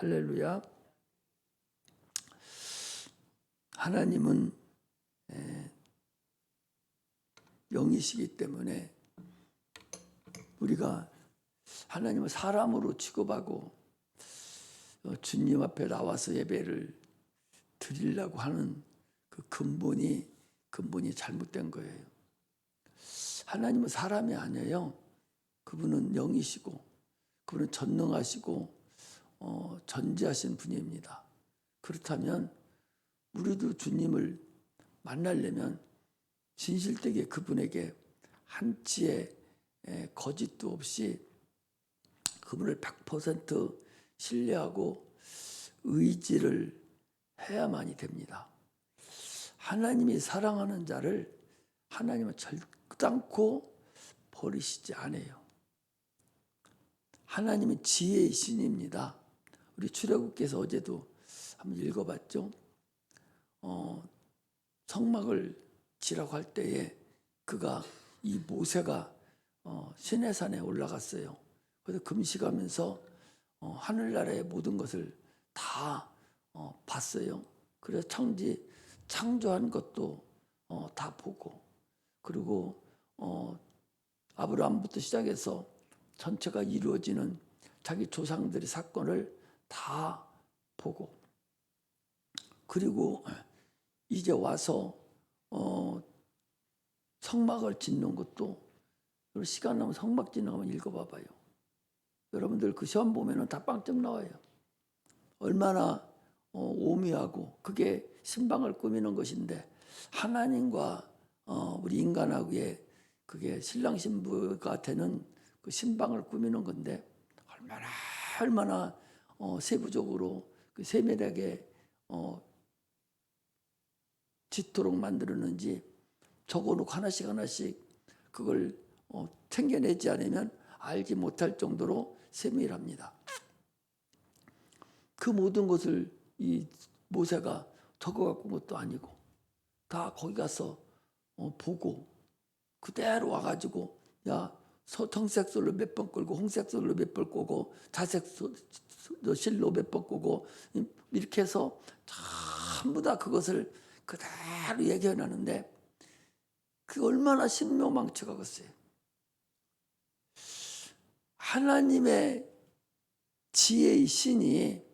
할렐루야. 하나님은 영이시기 때문에 우리가 하나님을 사람으로 취급하고 주님 앞에 나와서 예배를 드리려고 하는 그 근본이 잘못된 거예요. 하나님은 사람이 아니에요. 그분은 영이시고 그분은 전능하시고 전지하신 분입니다. 그렇다면 우리도 주님을 만나려면 진실되게 그분에게 한치의 거짓도 없이 그분을 100% 신뢰하고 의지를 해야만이 됩니다. 하나님이 사랑하는 자를 하나님은 결단코 버리시지 않아요. 하나님은 지혜의 신입니다. 우리 출애굽기에서 어제도 한번 읽어봤죠. 성막을 지라고 할 때에 그가 이 모세가 시내산에 올라갔어요. 그래서 금식하면서 하늘나라의 모든 것을 다 봤어요. 그래서 창조한 것도 다 보고, 그리고 아브라함부터 시작해서 전체가 이루어지는 자기 조상들의 사건을 다 보고, 그리고 이제 와서 성막을 짓는 것도, 시간 나면 성막 짓는 거 한번 읽어봐봐요. 여러분들 그 시험 보면은 다 빵점 나와요. 얼마나 오묘하고 그게 신방을 꾸미는 것인데, 하나님과 우리 인간하고의 그게 신랑 신부가 되는 그 신방을 꾸미는 건데, 얼마나 세부적으로 그 세밀하게 짓도록 만들었는지 적어놓고 하나씩 그걸 챙겨내지 않으면 알지 못할 정도로 세밀합니다. 그 모든 것을 이 모세가 적어갖고 온 것도 아니고 다 거기 가서 보고 그대로 와가지고, 야, 청색 솔로 몇 번 끌고 홍색 솔로 몇 번 끌고 자색 실로 몇 번 끌고 이렇게 해서 전부 다 그것을 그대로 얘기해 놨는데, 그 얼마나 신묘망측하겠어요. 하나님의 지혜의 신이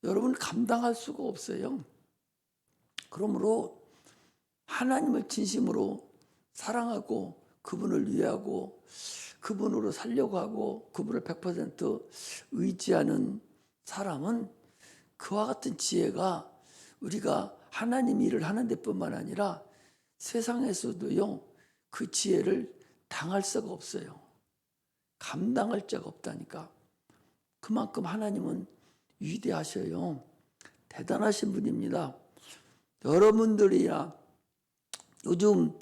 여러분 감당할 수가 없어요. 그러므로 하나님을 진심으로 사랑하고 그분을 위하고 그분으로 살려고 하고 그분을 100% 의지하는 사람은 그와 같은 지혜가 우리가 하나님 일을 하는 데뿐만 아니라 세상에서도요, 그 지혜를 당할 수가 없어요. 감당할 자가 없다니까. 그만큼 하나님은 위대하셔요. 대단하신 분입니다. 여러분들이나 요즘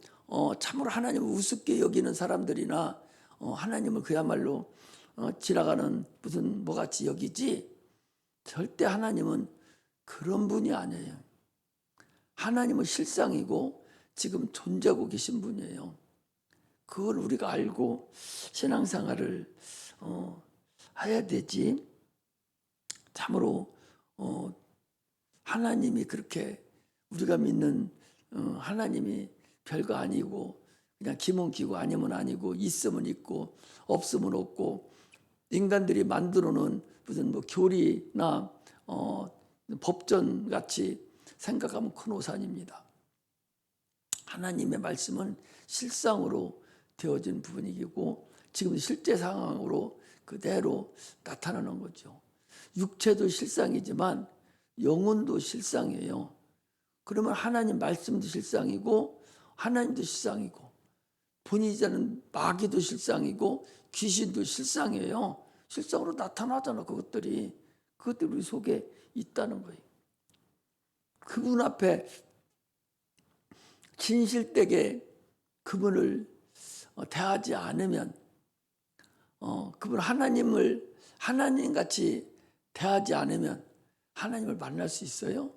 참으로 하나님을 우습게 여기는 사람들이나 하나님을 그야말로 지나가는 무슨 뭐같이 여기지, 절대 하나님은 그런 분이 아니에요. 하나님은 실상이고 지금 존재하고 계신 분이에요. 그걸 우리가 알고 신앙생활을 해야 되지. 참으로 하나님이 그렇게 우리가 믿는 하나님이 별거 아니고 그냥 기면 기고 아니면 아니고 있으면 있고 없으면 없고, 인간들이 만들어 놓은 무슨 뭐 교리나 법전 같이 생각하면 큰 오산입니다. 하나님의 말씀은 실상으로 되어진 부분이고 지금 실제 상황으로 그대로 나타나는 거죠. 육체도 실상이지만 영혼도 실상이에요. 그러면 하나님 말씀도 실상이고 하나님도 실상이고 본인이자는 마귀도 실상이고 귀신도 실상이에요. 실상으로 나타나잖아. 그것들이 우리 속에 있다는 거예요. 그분 앞에 진실되게 그분을 대하지 않으면, 그분 하나님을 하나님같이 대하지 않으면 하나님을 만날 수 있어요?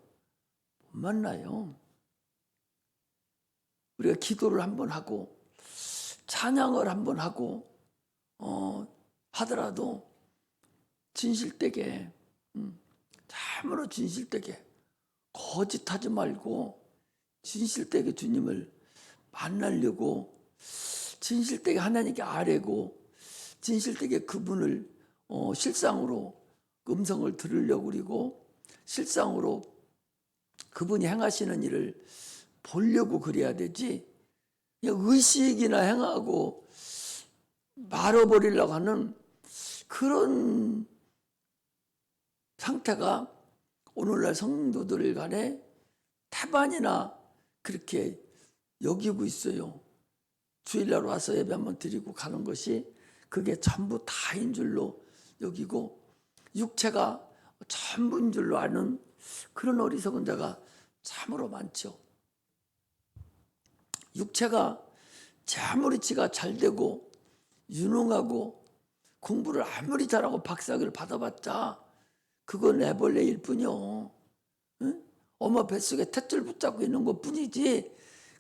못 만나요. 우리가 기도를 한번 하고 찬양을 한번 하고 하더라도 진실되게 참으로 진실되게 거짓하지 말고 진실되게 주님을 만나려고, 진실되게 하나님께 아뢰고, 진실되게 그분을 실상으로 음성을 들으려고, 그리고 실상으로 그분이 행하시는 일을 보려고 그래야 되지, 그냥 의식이나 행하고 말아버리려고 하는 그런 상태가 오늘날 성도들 간에 태반이나 그렇게 여기고 있어요. 주일날 와서 예배 한번 드리고 가는 것이 그게 전부 다인 줄로 여기고, 육체가 전부인 줄로 아는 그런 어리석은 자가 참으로 많죠. 육체가 아무리 지가 잘 되고 유능하고 공부를 아무리 잘하고 박사학위를 받아봤자 그건 애벌레일 뿐이요. 응? 엄마 뱃속에 탯줄 붙잡고 있는 것 뿐이지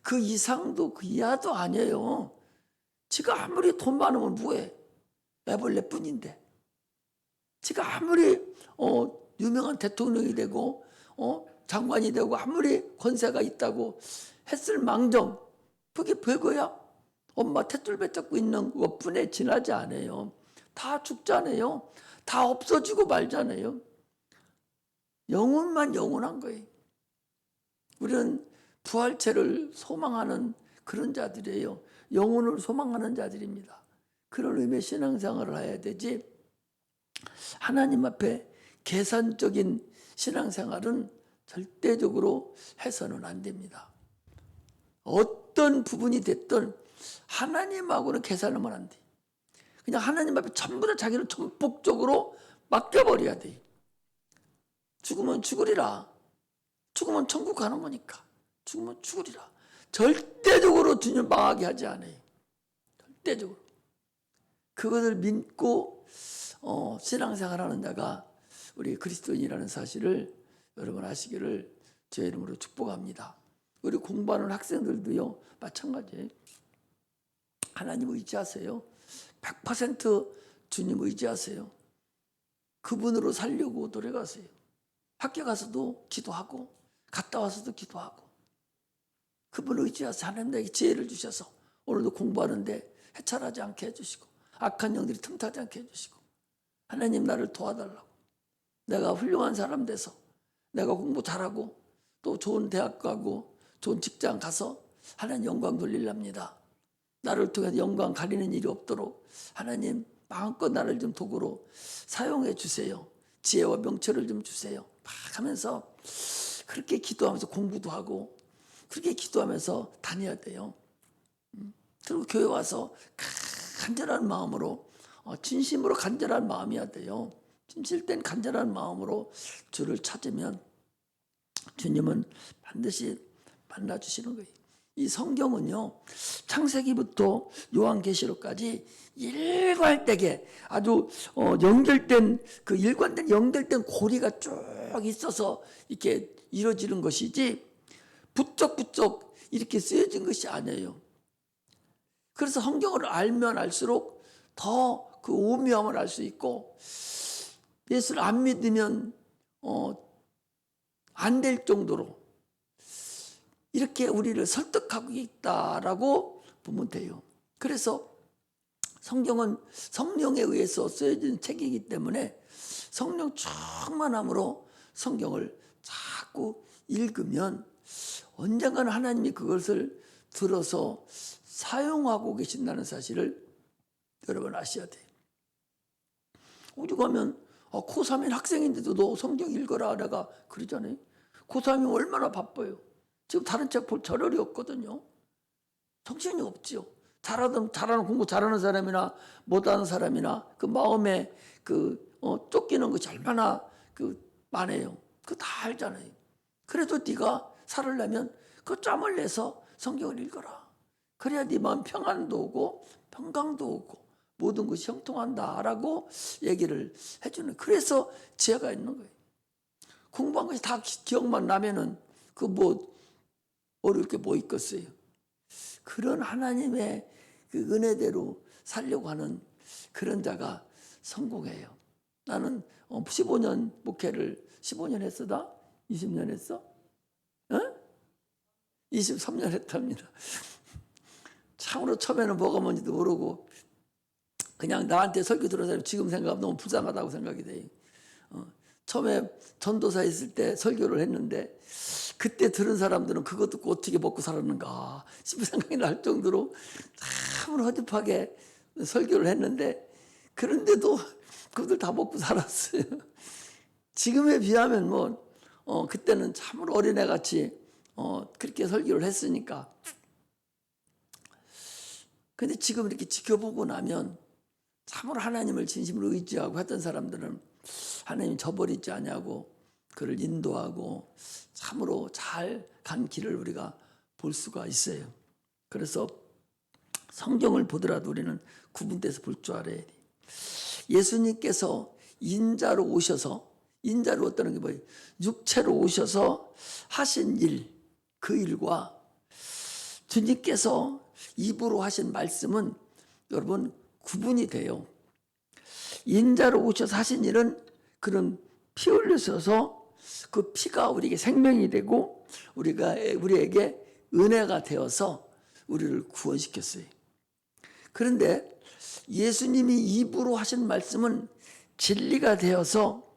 그 이상도 그 이하도 아니에요. 지가 아무리 돈 많으면 뭐해? 애벌레 뿐인데. 지가 아무리 유명한 대통령이 되고 장관이 되고 아무리 권세가 있다고 했을 망정, 그게 별거야? 엄마 탯줄 붙잡고 있는 것뿐에 지나지 않아요. 다 죽잖아요. 다 없어지고 말잖아요. 영혼만 영원한 거예요. 우리는 부활체를 소망하는 그런 자들이에요. 영혼을 소망하는 자들입니다. 그런 의미의 신앙생활을 해야 되지, 하나님 앞에 계산적인 신앙생활은 절대적으로 해서는 안 됩니다. 어떤 부분이 됐든 하나님하고는 계산하면 안 돼. 그냥 하나님 앞에 전부 다 자기를 전폭적으로 맡겨버려야 돼. 죽으면 죽으리라. 죽으면 천국 가는 거니까. 죽으면 죽으리라. 절대적으로 주님 망하게 하지 않아요. 절대적으로. 그것을 믿고 신앙생활하는 자가 우리 그리스도인이라는 사실을 여러분 아시기를 제 이름으로 축복합니다. 우리 공부하는 학생들도요, 마찬가지예요. 하나님 의지하세요. 100% 주님 의지하세요. 그분으로 살려고 노력하세요. 학교 가서도 기도하고 갔다 와서도 기도하고 그분을 의지하세요. 하나님 나에게 지혜를 주셔서 오늘도 공부하는데 해찰하지 않게 해주시고 악한 영들이 틈타지 않게 해주시고, 하나님 나를 도와달라고, 내가 훌륭한 사람 돼서 내가 공부 잘하고 또 좋은 대학 가고 좋은 직장 가서 하나님 영광 돌리랍니다. 나를 통해서 영광 가리는 일이 없도록 하나님 마음껏 나를 좀 도구로 사용해 주세요. 지혜와 명철을 좀 주세요. 막 하면서 그렇게 기도하면서 공부도 하고 그렇게 기도하면서 다녀야 돼요. 그리고 교회 와서 간절한 마음으로, 진심으로 간절한 마음이어야 돼요. 진실된 간절한 마음으로 주를 찾으면 주님은 반드시 만나주시는 거예요. 이 성경은요, 창세기부터 요한계시록까지 일괄되게 아주 연결된, 그 일관된 연결된 고리가 쭉 있어서 이렇게 이루어지는 것이지 부쩍부쩍 이렇게 쓰여진 것이 아니에요. 그래서 성경을 알면 알수록 더 그 오묘함을 알 수 있고, 예수를 안 믿으면 안 될 정도로 이렇게 우리를 설득하고 있다라고 보면 돼요. 그래서 성경은 성령에 의해서 쓰여진 책이기 때문에 성령 충만함으로 성경을 자꾸 읽으면 언젠가는 하나님이 그것을 들어서 사용하고 계신다는 사실을 여러분 아셔야 돼요. 어디 가면 고3인 학생인데도 너 성경 읽어라 내가 그러잖아요. 고3이면 얼마나 바빠요. 지금 다른 책 볼 저럴이 없거든요. 정신이 없지요. 잘하는 공부 잘하는 사람이나 못하는 사람이나 그 마음에 쫓기는 것이 얼마나 많아요. 그거 다 알잖아요. 그래도 네가 살으려면 그 짬을 내서 성경을 읽어라. 그래야 네 마음 평안도 오고 평강도 오고 모든 것이 형통한다라고 얘기를 해주는, 그래서 지혜가 있는 거예요. 공부한 것이 다 기억만 나면은 어려울 게 뭐 있겠어요. 그런 하나님의 그 은혜대로 살려고 하는 그런 자가 성공해요. 나는 15년 목회를 15년 했어다? 20년 했어? 23년 했답니다. 참으로 처음에는 뭐가 뭔지도 모르고 그냥 나한테 설교 들어서 지금 생각하면 너무 불쌍하다고 생각이 돼요. 처음에 전도사에 있을 때 설교를 했는데 그때 들은 사람들은 그거 듣고 어떻게 먹고 살았는가 싶은 생각이 날 정도로 참으로 허접하게 설교를 했는데 그런데도 그들 다 먹고 살았어요. 지금에 비하면 그때는 참으로 어린애같이 그렇게 설교를 했으니까. 근데 지금 이렇게 지켜보고 나면 참으로 하나님을 진심으로 의지하고 했던 사람들은 하나님 저버리지 않냐고 그를 인도하고 참으로 잘 간 길을 우리가 볼 수가 있어요. 그래서 성경을 보더라도 우리는 구분돼서 볼 줄 알아야 돼. 예수님께서 인자로 오셔서, 인자로 왔다는 게 뭐예요? 육체로 오셔서 하신 일, 그 일과 주님께서 입으로 하신 말씀은 여러분 구분이 돼요. 인자로 오셔서 하신 일은 그런 피 흘리셔서 그 피가 우리에게 생명이 되고 우리에게 은혜가 되어서 우리를 구원시켰어요. 그런데 예수님이 입으로 하신 말씀은 진리가 되어서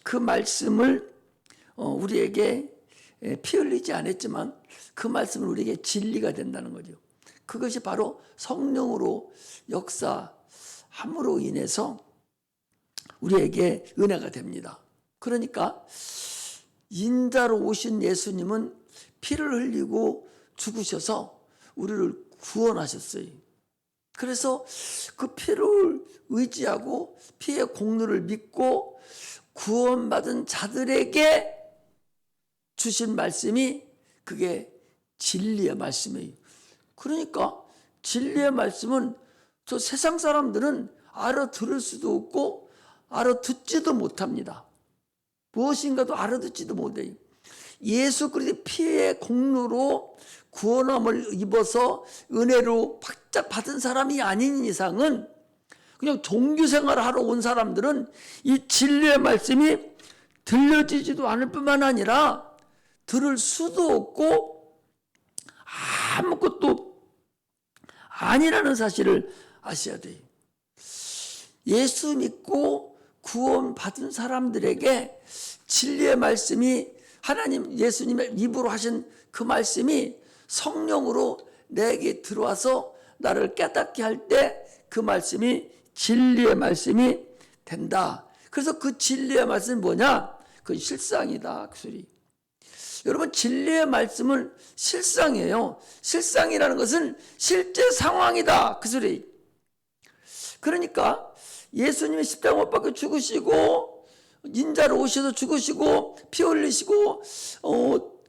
그 말씀을 우리에게 피 흘리지 않았지만 그 말씀은 우리에게 진리가 된다는 거죠. 그것이 바로 성령으로 역사함으로 인해서 우리에게 은혜가 됩니다. 그러니까 인자로 오신 예수님은 피를 흘리고 죽으셔서 우리를 구원하셨어요. 그래서 그 피를 의지하고 피의 공로를 믿고 구원받은 자들에게 주신 말씀이 그게 진리의 말씀이에요. 그러니까 진리의 말씀은 저 세상 사람들은 알아들을 수도 없고 알아듣지도 못합니다. 무엇인가도 알아듣지도 못해요. 예수 그리스도의 피의 공로로 구원함을 입어서 은혜로 받은 사람이 아닌 이상은 그냥 종교생활을 하러 온 사람들은 이 진리의 말씀이 들려지지도 않을 뿐만 아니라 들을 수도 없고 아무것도 아니라는 사실을 아셔야 돼요. 예수 믿고 구원받은 사람들에게 진리의 말씀이 하나님 예수님의 입으로 하신 그 말씀이 성령으로 내게 들어와서 나를 깨닫게 할 때 그 말씀이 진리의 말씀이 된다. 그래서 그 진리의 말씀이 뭐냐? 그건 실상이다. 그 소리. 여러분 진리의 말씀은 실상이에요. 실상이라는 것은 실제 상황이다. 그 소리. 그러니까 예수님이 십자가 못 박혀 죽으시고 인자로 오셔서 죽으시고 피 흘리시고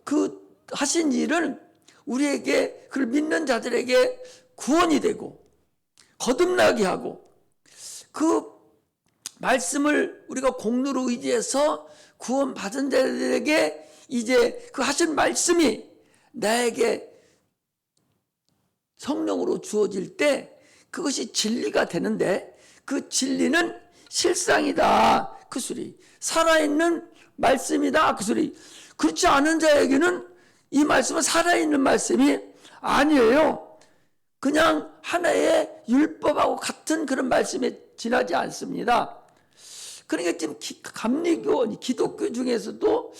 그 하신 일은 우리에게 그를 믿는 자들에게 구원이 되고 거듭나게 하고 그 말씀을 우리가 공로로 의지해서 구원받은 자들에게 이제 그 하신 말씀이 나에게 성령으로 주어질 때 그것이 진리가 되는데 그 진리는 실상이다. 그 소리. 살아있는 말씀이다. 그 소리. 그렇지 않은 자에게는 이 말씀은 살아있는 말씀이 아니에요. 그냥 하나의 율법하고 같은 그런 말씀에 지나지 않습니다. 그러니까 지금 감리교, 기독교 중에서도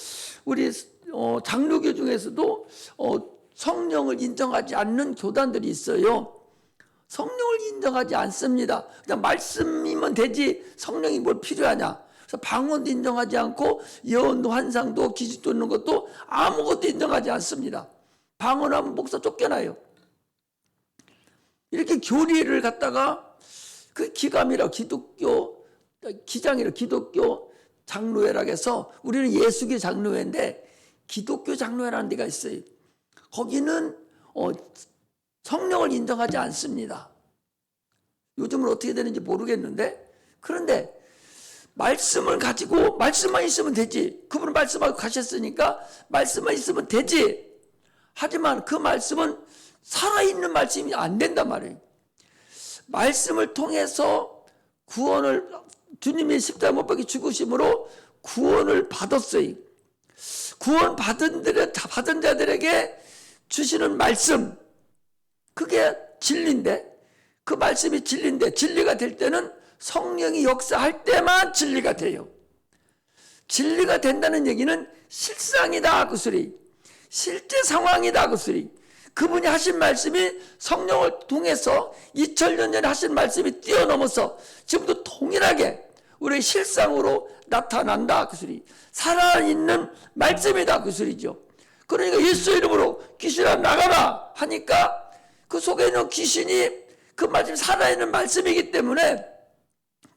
우리 장로교 중에서도 성령을 인정하지 않는 교단들이 있어요. 성령을 인정하지 않습니다. 그냥 말씀이면 되지 성령이 뭘 필요하냐. 그래서 방언도 인정하지 않고 예언도 환상도 기술 듣는 것도 아무것도 인정하지 않습니다. 방언하면 목사 쫓겨나요. 이렇게 교리를 갖다가 그 기감이라 기독교 기장이라 기독교 장로회라고 해서 우리는 예수교 장로회인데 기독교 장로회라는 데가 있어요. 거기는 성령을 인정하지 않습니다. 요즘은 어떻게 되는지 모르겠는데 그런데 말씀을 가지고 말씀만 있으면 되지. 그분은 말씀하고 가셨으니까 말씀만 있으면 되지. 하지만 그 말씀은 살아있는 말씀이 안 된단 말이에요. 말씀을 통해서 구원을, 주님이 십자가 못 박혀 죽으심으로 구원을 받았어요. 구원 받은 자들에게 주시는 말씀, 그게 진리인데, 그 말씀이 진리인데, 진리가 될 때는 성령이 역사할 때만 진리가 돼요. 진리가 된다는 얘기는 실상이다 그 소리, 실제 상황이다 그 소리. 그분이 하신 말씀이 성령을 통해서 2000년 전에 하신 말씀이 뛰어넘어서 지금도 동일하게 우리의 실상으로 나타난다 그 소리. 살아있는 말씀이다 그 소리죠. 그러니까 예수 이름으로 귀신아 나가라 하니까 그 속에 있는 귀신이 그 말씀이 살아있는 말씀이기 때문에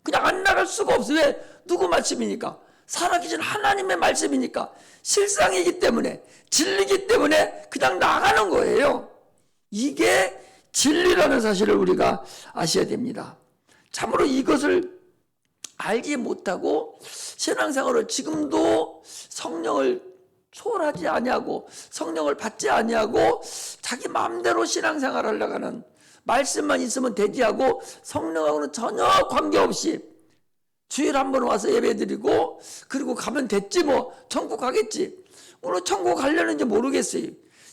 그냥 안 나갈 수가 없어요. 왜? 누구 말씀이니까? 살아계신 하나님의 말씀이니까, 실상이기 때문에, 진리이기 때문에 그냥 나가는 거예요. 이게 진리라는 사실을 우리가 아셔야 됩니다. 참으로 이것을 알지 못하고 신앙생활을 지금도 성령을 초월하지 아니하고 성령을 받지 아니하고 자기 마음대로 신앙생활을 하려고 하는, 말씀만 있으면 되지하고 성령하고는 전혀 관계없이 주일에 한 번 와서 예배드리고 그리고 가면 됐지, 뭐 천국 가겠지. 오늘 천국 가려는지 모르겠어요.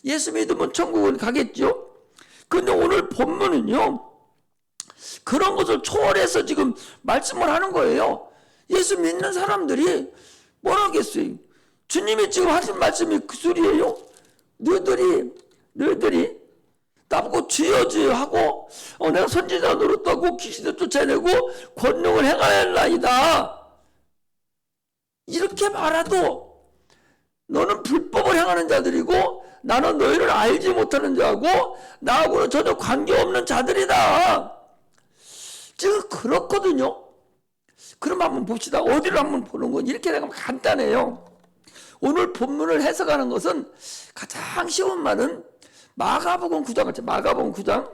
예수 믿으면 천국은 가겠죠. 그런데 오늘 본문은요, 그런 것을 초월해서 지금 말씀을 하는 거예요. 예수 믿는 사람들이 뭘 하겠어요? 주님이 지금 하신 말씀이 그 소리예요. 너희들이 나보고 주여 주여 하고 내가 선지자 노릇하고 귀신을 쫓아내고 권능을 행하였나이다, 이렇게 말해도 너는 불법을 행하는 자들이고 나는 너희를 알지 못하는 자고 나하고는 전혀 관계없는 자들이다. 지금 그렇거든요. 그럼 한번 봅시다. 어디를 한번 보는 건 이렇게 되면 간단해요. 오늘 본문을 해석하는 것은 가장 쉬운 말은 마가복음 9장 같죠. 마가복음 9장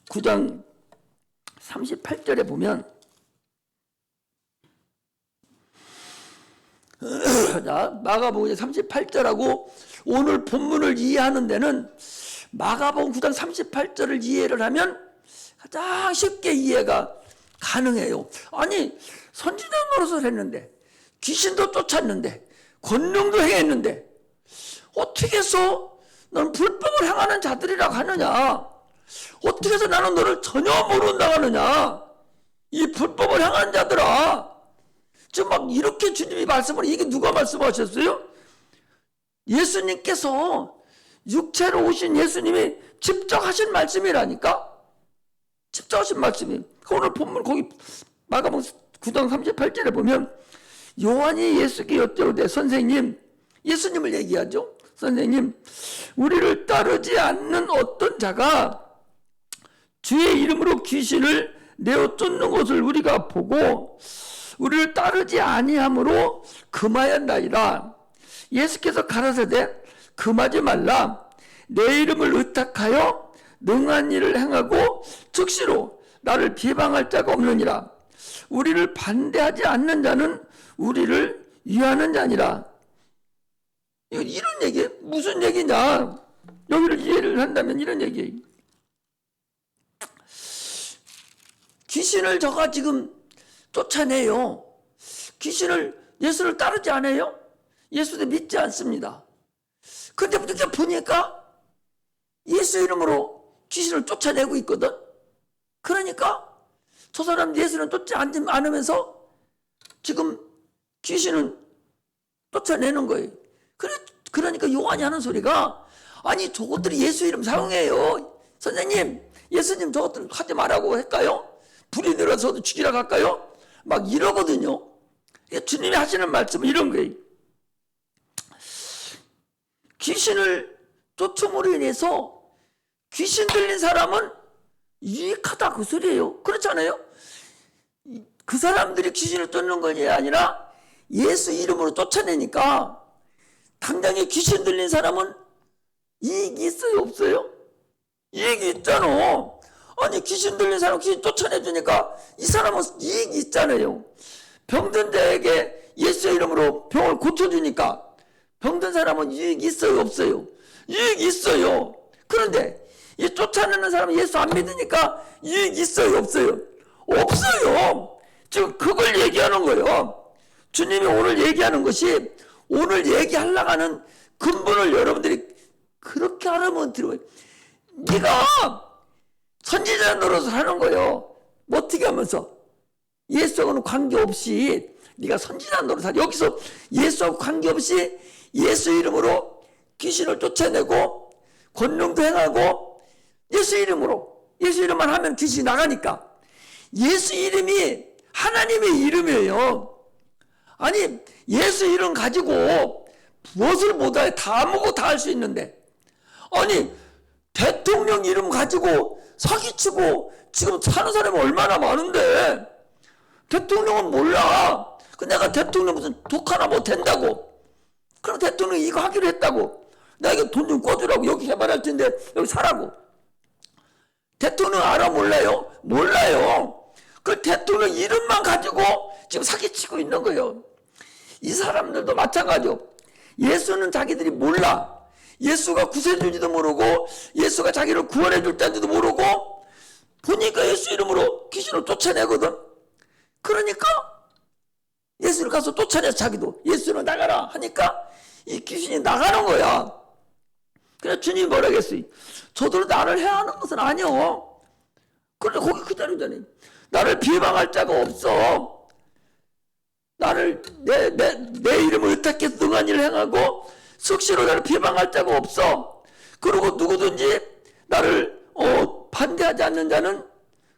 9장 38절에 보면 자, 마가복음 38절하고 오늘 본문을 이해하는 데는 마가복음 9장 38절을 이해를 하면 가장 쉽게 이해가 가능해요. 아니, 선지자 노릇을 했는데 귀신도 쫓았는데 권능도 행했는데 어떻게 해서 너는 불법을 행하는 자들이라고 하느냐? 어떻게 해서 나는 너를 전혀 모른다고 하느냐? 이 불법을 행하는 자들아. 지금 막 이렇게 주님이 말씀을, 이게 누가 말씀하셨어요? 예수님께서 육체로 오신 예수님이 직접 하신 말씀이라니까? 직접 하신 말씀이. 오늘 본문 거기 마가복음 9장 38절에 보면 요한이 예수께 여쭤오되 선생님, 예수님을 얘기하죠. 선생님, 우리를 따르지 않는 어떤 자가 주의 이름으로 귀신을 내어 쫓는 것을 우리가 보고 우리를 따르지 아니함으로 금하였나이다. 예수께서 가라사대 금하지 말라. 내 이름을 의탁하여 능한 일을 행하고 즉시로 나를 비방할 자가 없느니라. 우리를 반대하지 않는 자는 우리를 위하는 자니라. 이런 얘기, 무슨 얘기냐? 여기를 이해를 한다면 이런 얘기. 귀신을 저가 지금 쫓아내요. 귀신을, 예수를 따르지 않아요? 예수도 믿지 않습니다. 근데 이렇게 보니까 예수 이름으로 귀신을 쫓아내고 있거든. 그러니까 저 사람 예수는 쫓지 않으면서 지금 귀신은 쫓아내는 거예요. 그러니까 요한이 하는 소리가, 아니 저것들이 예수 이름 사용해요. 선생님, 예수님 저것들 하지 말라고 할까요? 불이 내려서도 죽이라고 할까요? 막 이러거든요. 주님이 하시는 말씀은 이런 거예요. 귀신을 쫓음으로 인해서 귀신 들린 사람은 유익하다 그 소리예요. 그렇잖아요? 그 사람들이 귀신을 쫓는 것이 아니라 예수 이름으로 쫓아내니까 당장에 귀신 들린 사람은 이익이 있어요, 없어요? 이익이 있잖아. 아니, 귀신 들린 사람 귀신 쫓아내주니까 이 사람은 이익이 있잖아요. 병든 자에게 예수 이름으로 병을 고쳐주니까 병든 사람은 이익이 있어요, 없어요? 유익이 있어요. 그런데 이 쫓아내는 사람은 예수 안 믿으니까 유익이 있어요, 없어요? 없어요. 지금 그걸 얘기하는 거예요. 주님이 오늘 얘기하는 것이, 오늘 얘기하려고 하는 근본을 여러분들이 그렇게 하려면 들어요. 네가 선지자 노릇을 하는 거예요. 뭐 어떻게 하면서? 예수하고는 관계없이 네가 선지자 노릇을 하죠. 여기서 예수하고 관계없이 예수 이름으로 귀신을 쫓아내고 권능도 행하고, 예수 이름만 하면 귀신이 나가니까. 예수 이름이 하나님의 이름이에요. 아니, 예수 이름 가지고 무엇을 못해? 다 아무것도 다 할 수 있는데, 아니 대통령 이름 가지고 사기치고 지금 사는 사람이 얼마나 많은데, 대통령은 몰라. 내가 대통령 무슨 독 하나 못 된다고, 그럼 대통령이 이거 하기로 했다고, 나 이거 돈 좀 꿔주라고, 여기 개발할 텐데 여기 사라고. 대통령 알아 몰라요? 몰라요. 그 대통령 이름만 가지고 지금 사기치고 있는 거예요. 이 사람들도 마찬가지요. 예수는 자기들이 몰라. 예수가 구세주인지도 모르고, 예수가 자기를 구원해 줄 때인지도 모르고, 보니까 예수 이름으로 귀신을 쫓아내거든. 그러니까 예수를 가서 쫓아내, 자기도 예수로 나가라 하니까 이 귀신이 나가는 거야. 그래서 주님이 뭐라 했어요? 저들은 나를 해하는 것은 아니요. 그런데 거기 그대로잖아요. 나를 비방할 자가 없어. 나를 내 이름을 의탁해서 등한 일을 행하고 석시로 나를 비방할 자가 없어. 그리고 누구든지 나를 반대하지 않는 자는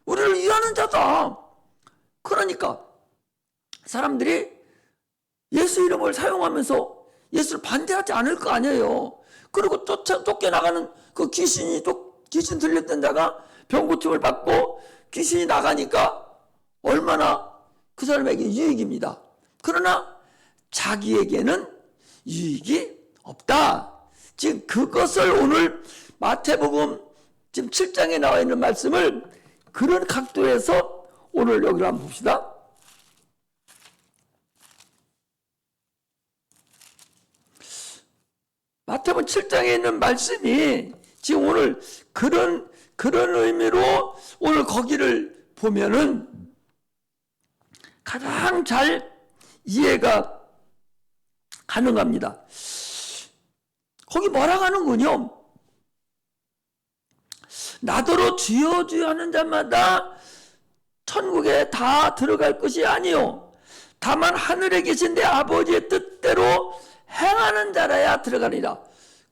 우리를 위하는 자다. 그러니까 사람들이 예수 이름을 사용하면서 예수를 반대하지 않을 거 아니에요. 그리고 쫓겨나가는 그 귀신 들렸던 자가 병고침을 받고 귀신이 나가니까 얼마나 그 사람에게 유익입니다. 그러나 자기에게는 유익이 없다. 지금 그것을 오늘 마태복음 지금 7장에 나와 있는 말씀을 그런 각도에서 오늘 여기로 한번 봅시다. 마태복음 7장에 있는 말씀이 지금 오늘 그런 의미로 오늘 거기를 보면은 가장 잘 이해가 가능합니다. 거기 뭐라고 하는군요. 나더러 주여 주여 하는 자마다 천국에 다 들어갈 것이 아니요 다만 하늘에 계신 내 아버지의 뜻대로 행하는 자라야 들어가리라.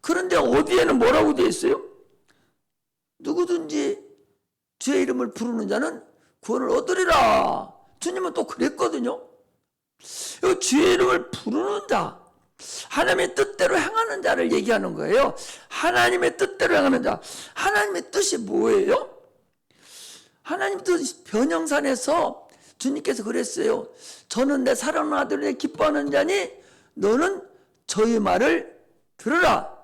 그런데 어디에는 뭐라고 되어 있어요? 누구든지 주의 이름을 부르는 자는 구원을 얻으리라. 주님은 또 그랬거든요. 주의 이름을 부르는 자, 하나님의 뜻대로 행하는 자를 얘기하는 거예요. 하나님의 뜻대로 행하는 자. 하나님의 뜻이 뭐예요? 하나님 뜻, 변형산에서 주님께서 그랬어요. 저는 내 사랑하는 아들을 기뻐하는 자니 너는 저의 말을 들으라.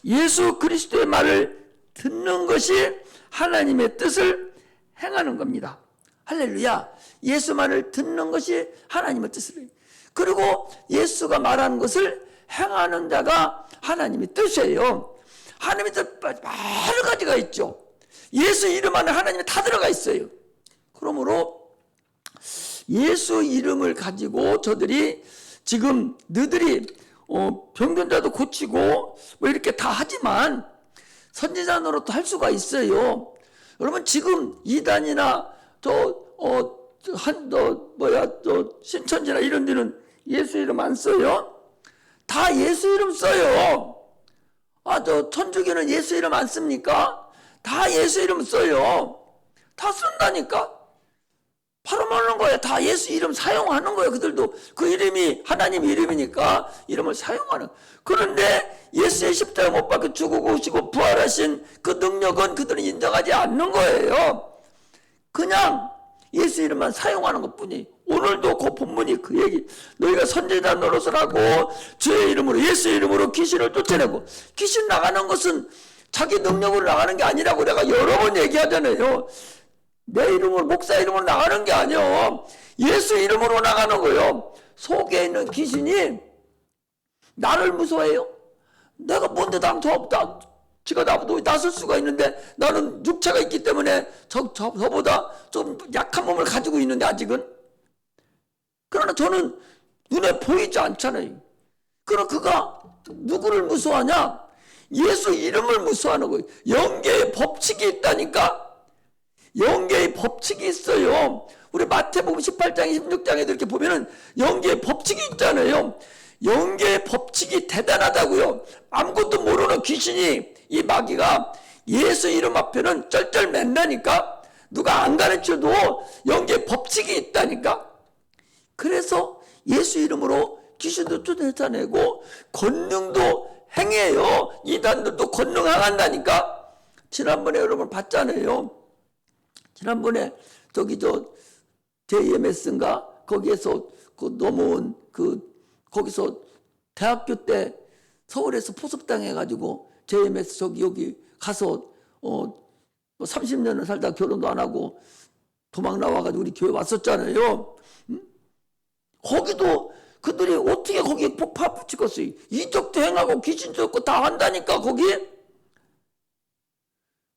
예수 그리스도의 말을 듣는 것이 하나님의 뜻을 행하는 겁니다. 할렐루야. 예수 말을 듣는 것이 하나님의 뜻을 해요. 그리고 예수가 말하는 것을 행하는 자가 하나님의 뜻이에요. 하나님의 뜻 여러 가지가 있죠. 예수 이름 안에 하나님이 다 들어가 있어요. 그러므로 예수 이름을 가지고 저들이 지금 너희들이 병든자도 고치고 뭐 이렇게 다 하지만 선지자 노릇도 할 수가 있어요. 여러분 지금 이단이나 신천지나 이런 데는 예수 이름 안 써요? 다 예수 이름 써요. 천주교는 예수 이름 안 씁니까? 다 예수 이름 써요. 다 쓴다니까. 팔아먹는 거예요. 다 예수 이름 사용하는 거예요. 그들도 그 이름이 하나님 이름이니까 이름을 사용하는. 그런데 예수의 십자가 못 박혀 죽고 오시고 부활하신 그 능력은 그들은 인정하지 않는 거예요. 그냥 예수 이름만 사용하는 것뿐이. 오늘도 그 본문이 그 얘기. 너희가 선지자 노릇을 하고 주의 이름으로 예수 이름으로 귀신을 쫓아내고. 귀신 나가는 것은 자기 능력으로 나가는 게 아니라고 내가 여러 번 얘기하잖아요. 내 이름으로 목사 이름으로 나가는 게 아니요. 예수 이름으로 나가는 거예요. 속에 있는 귀신이 나를 무서워해요. 내가 뭔데 지가 나보다 나설 수가 있는데 나는 육체가 있기 때문에 저보다 좀 약한 몸을 가지고 있는데 아직은. 그러나 저는 눈에 보이지 않잖아요. 그러나 그가 누구를 무서워하냐? 예수 이름을 무서워하는 거예요. 영계의 법칙이 있다니까. 영계의 법칙이 있어요. 우리 마태복음 18장 16장에 이렇게 보면은 영계의 법칙이 있잖아요. 영계의 법칙이 대단하다고요. 아무것도 모르는 귀신이, 이 마귀가 예수 이름 앞에는 쩔쩔 맨다니까. 누가 안 가르쳐도 영계의 법칙이 있다니까. 그래서 예수 이름으로 귀신도 쫓아내고 권능도 행해요. 이단들도 권능 행한다니까. 지난번에 여러분 봤잖아요. 지난번에 JMS인가 거기에서 넘어온 거기서 대학교 때 서울에서 포섭당해가지고 JMS 여기 가서 30년을 살다 결혼도 안 하고 도망 나와가지고 우리 교회 왔었잖아요. 거기도 그들이 어떻게 거기에 폭파 붙이겠어요? 이적도 행하고 귀신 쫓고 다 한다니까 거기에.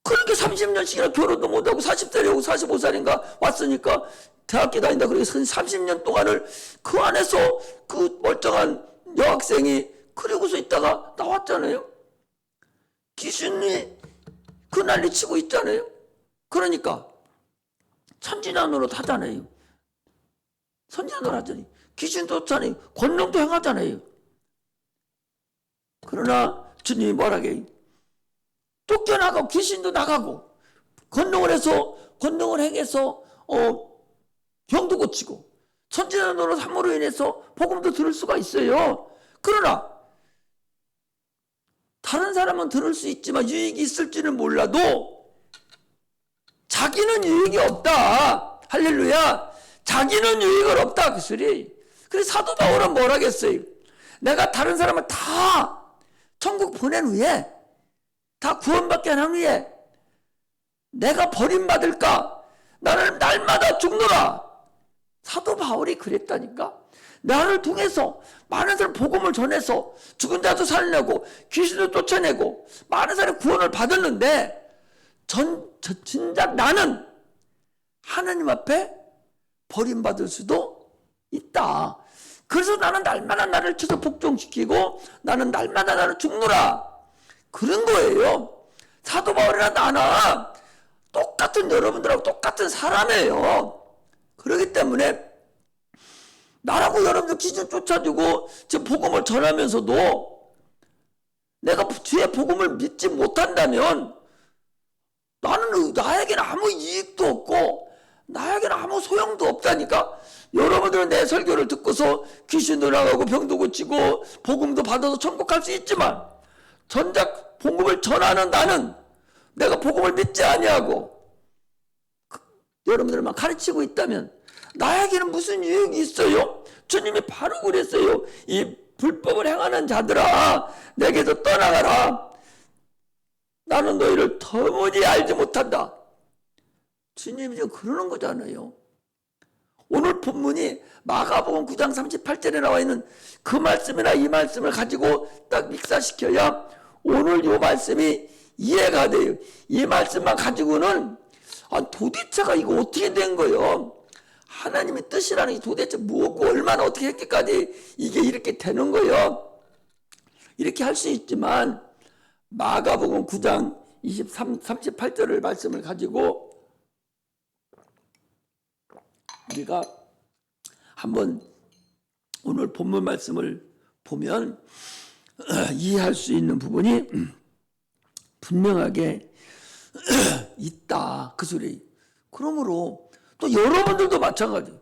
그렇게 30년씩이나 결혼도 못하고 40살이 오고 45살인가 왔으니까 대학교 다닌다. 그래서 30년 동안을 그 안에서 그 멀쩡한 여학생이 그러고서 있다가 나왔잖아요. 귀신이 그 난리 치고 있잖아요. 그러니까 선지자노릇 하잖아요. 선지자노릇 하잖아요. 귀신 쫓아내요. 권능도 행하잖아요. 그러나 주님이 뭐라게? 쫓겨나가고 귀신도 나가고 권능을 행해서 병도 고치고 선지자 노릇 함으로 인해서 복음도 들을 수가 있어요. 그러나 다른 사람은 들을 수 있지만 유익이 있을지는 몰라도 자기는 유익이 없다. 할렐루야. 자기는 유익은 없다. 그 소리. 그래서 사도 바울은 뭘 하겠어요? 내가 다른 사람을 다 천국 보낸 후에 다 구원받게 한 후에 내가 버림받을까? 나는 날마다 죽노라. 사도 바울이 그랬다니까. 나를 통해서 많은 사람 복음을 전해서 죽은 자도 살려내고 귀신도 쫓아내고 많은 사람이 구원을 받았는데 진작 나는 하나님 앞에 버림받을 수도 있다. 그래서 나는 날마다 나를 쳐서 복종시키고 나는 날마다 나를 죽노라. 그런 거예요. 사도 바울이나 나나 똑같은 여러분들하고 똑같은 사람이에요. 그렇기 때문에 나라고 여러분들 귀신 쫓아주고 지금 복음을 전하면서도 내가 주의 복음을 믿지 못한다면 나에게는 아무 이익도 없고 나에게는 아무 소용도 없다니까. 여러분들은 내 설교를 듣고서 귀신도 나가고 병도 고치고 복음도 받아서 천국 갈 수 있지만 전작 복음을 전하는 나는 내가 복음을 믿지 아니하고 여러분들만 가르치고 있다면 나에게는 무슨 유익이 있어요? 주님이 바로 그랬어요. 이 불법을 행하는 자들아 내게서 떠나가라. 나는 너희를 도무지 알지 못한다. 주님이 지금 그러는 거잖아요. 오늘 본문이 마가복음 9장 38절에 나와 있는 그 말씀이나 이 말씀을 가지고 딱 믹사시켜야 오늘 이 말씀이 이해가 돼요. 이 말씀만 가지고는 도대체가 이거 어떻게 된 거예요? 하나님의 뜻이라는 게 도대체 뭐고 얼마나 어떻게 했기까지 이게 이렇게 되는 거예요? 이렇게 할 수 있지만 마가복음 9장 38절의 말씀을 가지고 우리가 한번 오늘 본문 말씀을 보면 이해할 수 있는 부분이 분명하게 있다. 그 소리. 그러므로 또 여러분들도 마찬가지예요.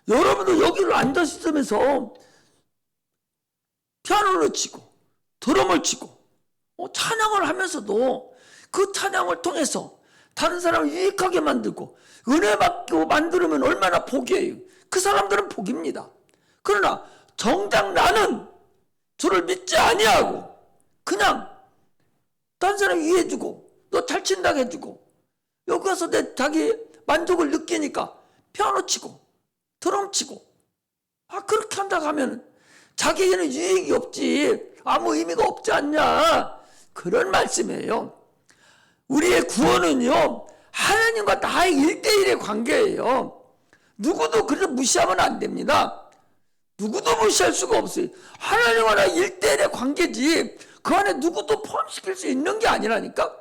여러분도 여기를 앉아 있으면서 피아노를 치고 드럼을 치고 찬양을 하면서도 그 찬양을 통해서 다른 사람을 유익하게 만들고 은혜 받고 만들면 얼마나 복이에요. 그 사람들은 복입니다. 그러나 정작 나는 주를 믿지 아니하고 그냥 다른 사람 위해주고 너 잘 친다고 해주고 여기 가서 내 자기 만족을 느끼니까 피아노 치고 드럼 치고 그렇게 한다고 하면 자기에게는 유익이 없지. 아무 의미가 없지 않냐, 그런 말씀이에요. 우리의 구원은요, 하나님과 나의 1대1의 관계예요. 누구도 그래서 무시하면 안 됩니다. 누구도 무시할 수가 없어요. 하나님과 나의 1대1의 관계지 그 안에 누구도 포함시킬 수 있는 게 아니라니까.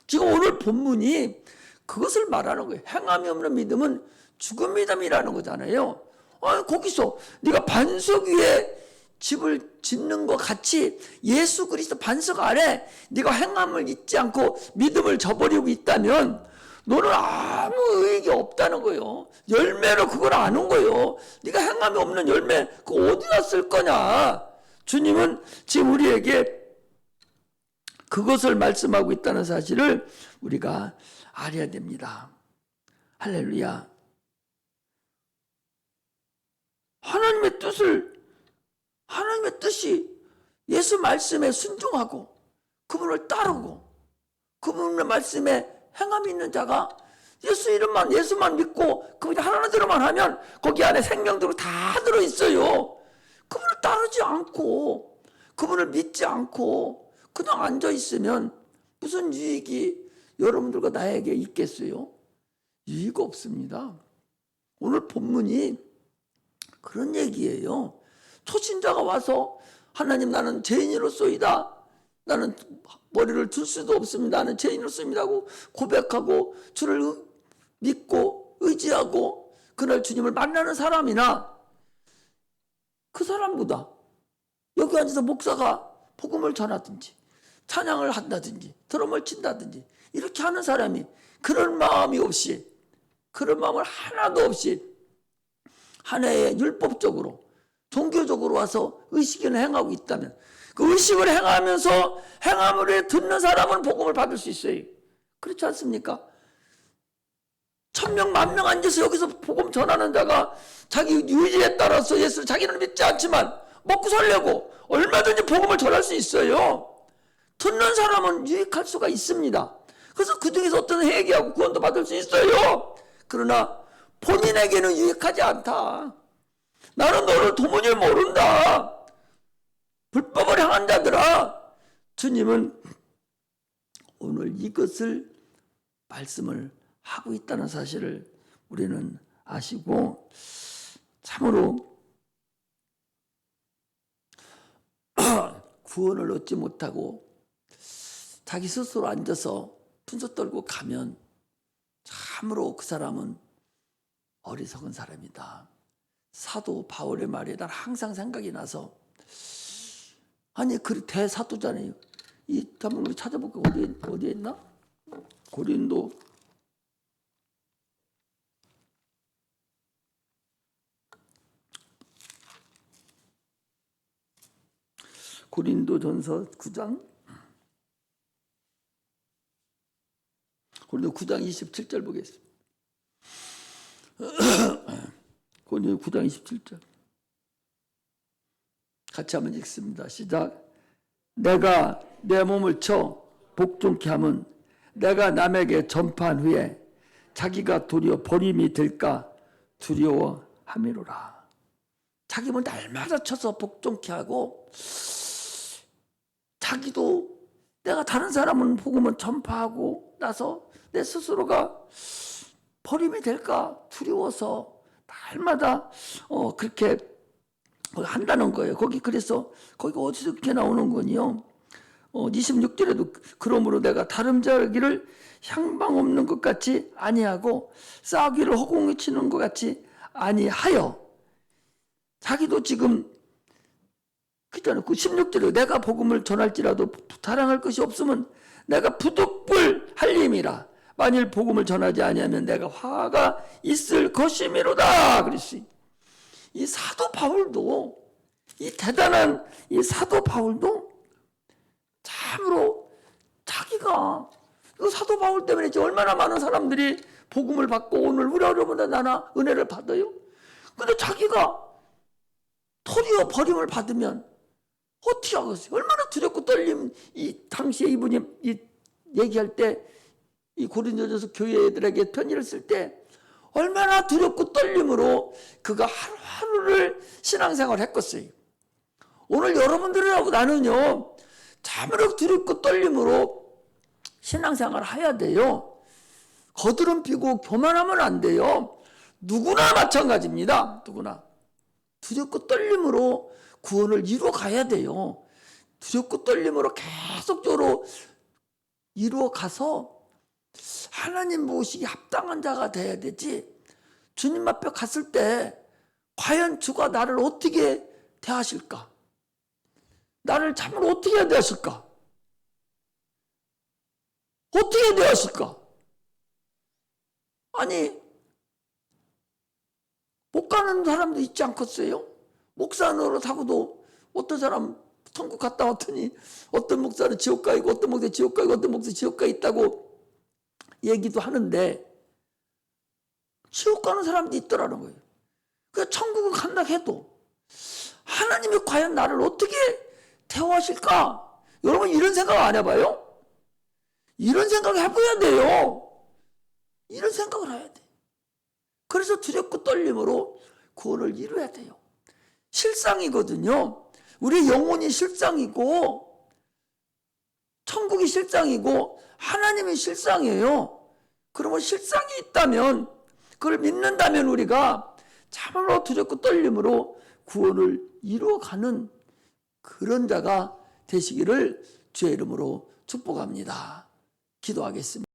지금 오늘 본문이 그것을 말하는 거예요. 행함이 없는 믿음은 죽은 믿음이라는 거잖아요. 거기서 네가 반석 위에 집을 짓는 것 같이 예수 그리스도 반석 아래 네가 행함을 잊지 않고 믿음을 저버리고 있다면 너는 아무 의익이 없다는 거예요. 열매로 그걸 아는 거예요. 네가 행함이 없는 열매 그거 어디다 쓸 거냐. 주님은 지금 우리에게 그것을 말씀하고 있다는 사실을 우리가 알아야 됩니다. 할렐루야. 하나님의 뜻이 예수 말씀에 순종하고 그분을 따르고 그분의 말씀에 행함이 있는 자가 예수만 믿고 그분이 하나님대로만 하면 거기 안에 생명대로 다 들어있어요. 그분을 따르지 않고 그분을 믿지 않고 그냥 앉아있으면 무슨 유익이 여러분들과 나에게 있겠어요? 유익 없습니다. 오늘 본문이 그런 얘기예요. 초신자가 와서 하나님 나는 죄인으로소이다. 나는 머리를 들 수도 없습니다. 나는 죄인으로소입니다고 고백하고 주를 믿고 의지하고 그날 주님을 만나는 사람이나 그 사람보다 여기 앉아서 목사가 복음을 전하든지 찬양을 한다든지 드럼을 친다든지 이렇게 하는 사람이 그런 마음이 없이 그런 마음을 하나도 없이 한 해에 율법적으로 종교적으로 와서 의식을 행하고 있다면 그 의식을 행하면서 행함을 듣는 사람은 복음을 받을 수 있어요. 그렇지 않습니까? 1000명, 10,000명 앉아서 여기서 복음 전하는 자가 자기 유지에 따라서 예수를 자기는 믿지 않지만 먹고 살려고 얼마든지 복음을 전할 수 있어요. 듣는 사람은 유익할 수가 있습니다. 그래서 그 중에서 어떤 회개하고 구원도 받을 수 있어요. 그러나 본인에게는 유익하지 않다. 나는 너를 도무지 모른다. 불법을 향한 자들아. 주님은 오늘 이것을 말씀을 하고 있다는 사실을 우리는 아시고 참으로 구원을 얻지 못하고 자기 스스로 앉아서 분소 떨고 가면 참으로 그 사람은 어리석은 사람이다. 사도 바울의 말이 난 항상 생각이 나서 아니 그 대사도잖아요. 이 한번 우리 찾아볼까? 어디에 있나? 고린도전서 9장 고린도 9장 27절 보겠습니다. 고린도 9장 27절 같이 한번 읽습니다. 시작. 내가 내 몸을 쳐 복종케 함은 내가 남에게 전파한 후에 자기가 도리어 버림이 될까 두려워함이로라. 자기 몸 날마다 쳐서 복종케 하고 자기도 내가 다른 사람은 복음은 전파하고 나서 내 스스로가 버림이 될까 두려워서 날마다 그렇게 한다는 거예요. 그래서 거기가 어디서 그렇게 나오는 거니요? 26절에도 그러므로 내가 다름질하기를 향방 없는 것 같이 아니하고 싸우기를 허공에 치는 것 같이 아니하여 자기도 지금 그렇잖아요. 그 16절에 내가 복음을 전할지라도 자랑할 것이 없으면 내가 부득불 할림이라. 만일 복음을 전하지 아니하면 내가 화가 있을 것이미로다. 그랬어요. 이 사도 바울도 이 대단한 이 사도 바울도 참으로 자기가 사도 바울 때문에 얼마나 많은 사람들이 복음을 받고 오늘 우리 여러분들 나나 은혜를 받아요. 근데 자기가 도리어 버림을 받으면 어떻게 하겠어요? 얼마나 두렵고 떨림. 이 당시에 이분이 얘기할 때 이 고린도전서 교회들에게 편지를 쓸 때 얼마나 두렵고 떨림으로 그가 하루하루를 신앙생활을 했겠어요. 오늘 여러분들하고 나는요, 참으로 두렵고 떨림으로 신앙생활을 해야 돼요. 거드름 피고 교만하면 안 돼요. 누구나 마찬가지입니다. 누구나. 두렵고 떨림으로 구원을 이루어 가야 돼요. 두렵고 떨림으로 계속적으로 이루어 가서 하나님 모시기 합당한 자가 돼야 되지. 주님 앞에 갔을 때 과연 주가 나를 어떻게 대하실까? 나를 참으로 어떻게 대하실까? 어떻게 대하실까? 아니, 못 가는 사람도 있지 않겠어요? 목사 노릇하고도 어떤 사람 천국 갔다 왔더니 어떤 목사는 지옥 가 있고 어떤 목사 지옥 가 있고 어떤 목사 지옥 가 있다고 얘기도 하는데 지옥 가는 사람도 있더라는 거예요. 그 천국을 간다 해도 하나님이 과연 나를 어떻게 대우하실까? 여러분 이런 생각 안 해봐요? 이런 생각 해봐야 돼요. 이런 생각을 해야 돼. 그래서 두렵고 떨림으로 구원을 이루어야 돼요. 실상이거든요. 우리 영혼이 실상이고 천국이 실상이고 하나님이 실상이에요. 그러면 실상이 있다면 그걸 믿는다면 우리가 참으로 두렵고 떨림으로 구원을 이루어가는 그런 자가 되시기를 주의 이름으로 축복합니다. 기도하겠습니다.